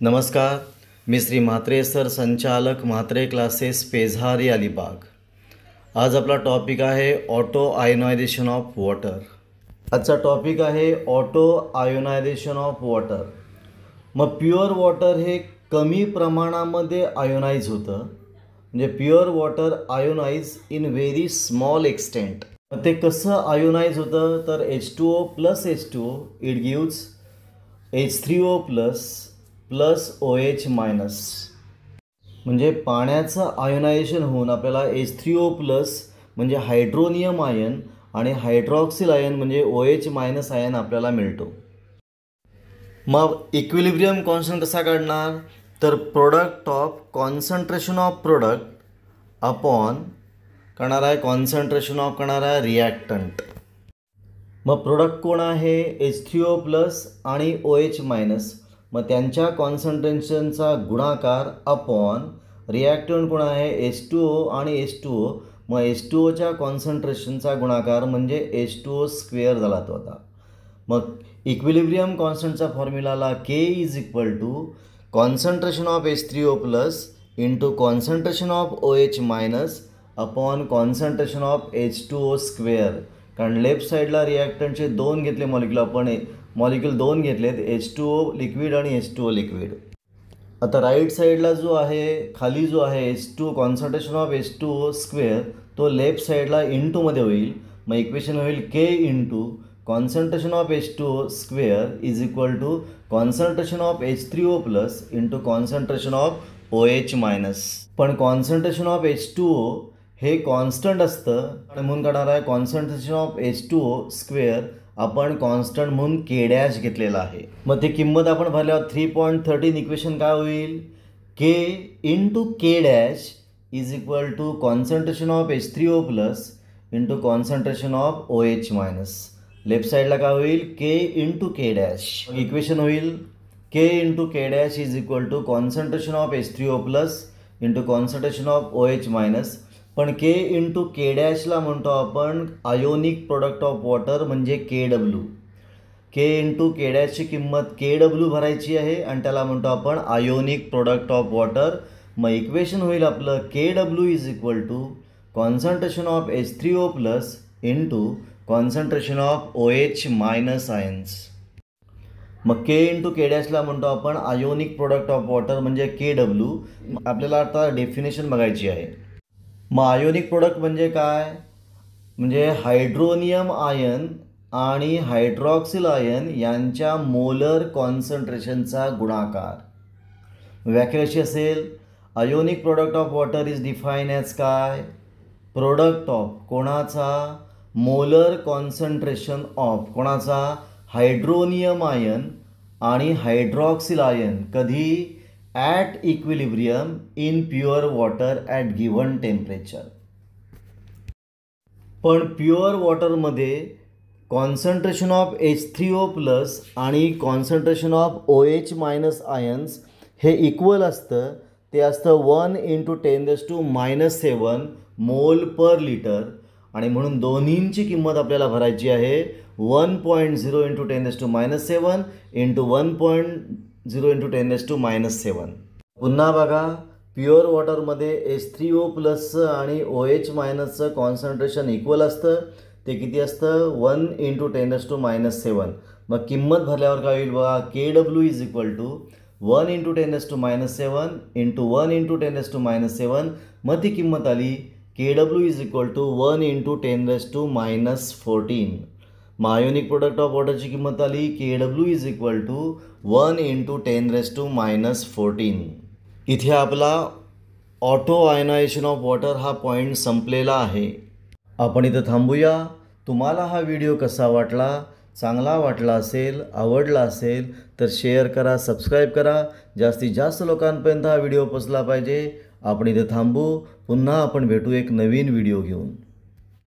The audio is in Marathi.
नमस्कार, मी श्री म्हात्रे सर, संचालक म्हात्रे क्लासेस, पेझारी, अलिबाग। आज आपला टॉपिक आहे ऑटो आयोनायझेशन ऑफ वॉटर। आजचा टॉपिक आहे ऑटो आयोनायझेशन ऑफ वॉटर। मग प्युअर वॉटर हे कमी प्रमाणामध्ये आयोनाइज होतं, म्हणजे pure water ionize in very small extent. ते कसं आयोनाइज होतं तर H2O plus H2O it gives H3O plus OH minus, म्हणजे पाण्याचं आयोनायझेशन होऊन आपल्याला H3O प्लस म्हणजे हायड्रोनियम आयन आणि हायड्रॉक्सिल आयन म्हणजे OH मायनस आयन आपल्याला मिळतो। मग इक्विलिब्रियम कॉन्स्टंट कसा काढणार तर product of concentration of product upon करणार आहे कॉन्सन्ट्रेशन ऑफ करणार आहे रिॲक्टंट। मग प्रोडक्ट कोण आहे H3O प्लस आणि OH मायनस, मग त्यांच्या कॉन्सन्ट्रेशनचा गुणाकार अपॉन रिॲक्टंट कोण आहे H2O आणि H2O, मग H2Oच्या कॉन्सन्ट्रेशनचा गुणाकार म्हणजे H2O स्क्वेअर झाला तो आता। मग इक्विलिब्रियम कॉन्स्टंटचा फॉर्म्युलाला K is equal to concentration of H3O plus into concentration of OH minus upon concentration of H2O square. कारण लेफ्ट साईडला रिॲक्टंटचे दोन घेतले मॉलिक्यूल, आपण मॉलिक्यूल दोन घेतलेत, H2O लिक्विड आणि H2O लिक्विड। आता राईट साईडला जो आहे खाली जो आहे H2 concentration of H2O square तो लेफ्ट साईडला इंटूमध्ये होईल। मग इक्वेशन होईल K into concentration of H2O square is equal to concentration of H3O plus into concentration of OH minus. पण कॉन्सन्ट्रेशन ऑफ H2O हे कॉन्स्टंट असतं आणि म्हणून काढणार आहे कॉन्सन्ट्रेशन ऑफ H2O स्क्वेअर आपण कॉन्स्टंट म्हणून K डॅश घेतलेला आहे। मग ते किंमत आपण भरल्यावर 3.13 इक्वेशन काय होईल K into K dash is equal to concentration of H3O plus into concentration of OH minus. Left साईडला काय होईल K into K dash, equation होईल K into K dash is equal to concentration of H3O plus into concentration of OH minus. पण K इंटू K डॅशला म्हणतो आपण आयोनिक प्रोडक्ट ऑफ वॉटर म्हणजे KW। K इंटू K डॅशची किंमत KW भरायची आहे आणि त्याला म्हणतो आपण आयोनिक प्रोडक्ट ऑफ वॉटर। मग इक्वेशन होईल आपलं KW is equal to concentration of H3O plus into concentration of OH minus ions. मग K इंटू K डॅशला म्हणतो आपण आयोनिक प्रोडक्ट ऑफ वॉटर म्हणजे KW। आपल्याला आता डेफिनेशन बघायची आहे। मग आयोनिक प्रोडक्ट म्हणजे काय, म्हणजे हायड्रोनियम आयन आणि हायड्रॉक्सिल आयन यांच्या मोलर कॉन्सन्ट्रेशनचा गुणाकार। व्याख्या कशी असेल, ionic product of water is define as काय, प्रोडक्ट ऑफ कोणाचा मोलर कॉन्सन्ट्रेशन ऑफ कोणाचा हायड्रोनियम आयन आणि हायड्रॉक्सिल आयन कधी at equilibrium in pure water at given temperature. पण प्युअर वॉटरमध्ये कॉन्सन्ट्रेशन ऑफ H3O प्लस आणि concentration of OH minus ions हे इक्वल असतं, ते असतं 1 इंटू 10⁻⁻7 मोल पर लिटर। आणि म्हणून दोन्हींची किंमत आपल्याला भरायची आहे 1.0 इंटू 10⁻7 इंटू 1.0 इंटू 10⁻7। पुन्हा बघा, प्युअर वॉटरमध्ये H3O प्लसचं आणि OH मायनसचं कॉन्सन्ट्रेशन इक्वल असतं, ते किती असतं 1 इंटू 10⁻7। मग किंमत भरल्यावर काय होईल बघा, KW is equal to 1 into 10⁻7 into 1 into 10⁻7। मग ती किंमत आली KW is equal to 1 into 10⁻14। मग आयोनिक प्रोडक्ट ऑफ वॉटरची किंमत आली KW is equal to 1 into 10⁻14। इथे आपला ऑटो आयोनायझेशन ऑफ वॉटर हा पॉईंट संपलेला आहे। आपण इथं थांबूया। तुम्हाला हा व्हिडिओ कसा वाटला, चांगला वाटला असेल, आवडला असेल तर शेअर करा, सबस्क्राईब करा, जास्तीत जास्त लोकांपर्यंत हा व्हिडिओ पोचला पाहिजे। आपण इथे थांबू, पुन्हा आपण भेटू एक नवीन व्हिडिओ घेऊन।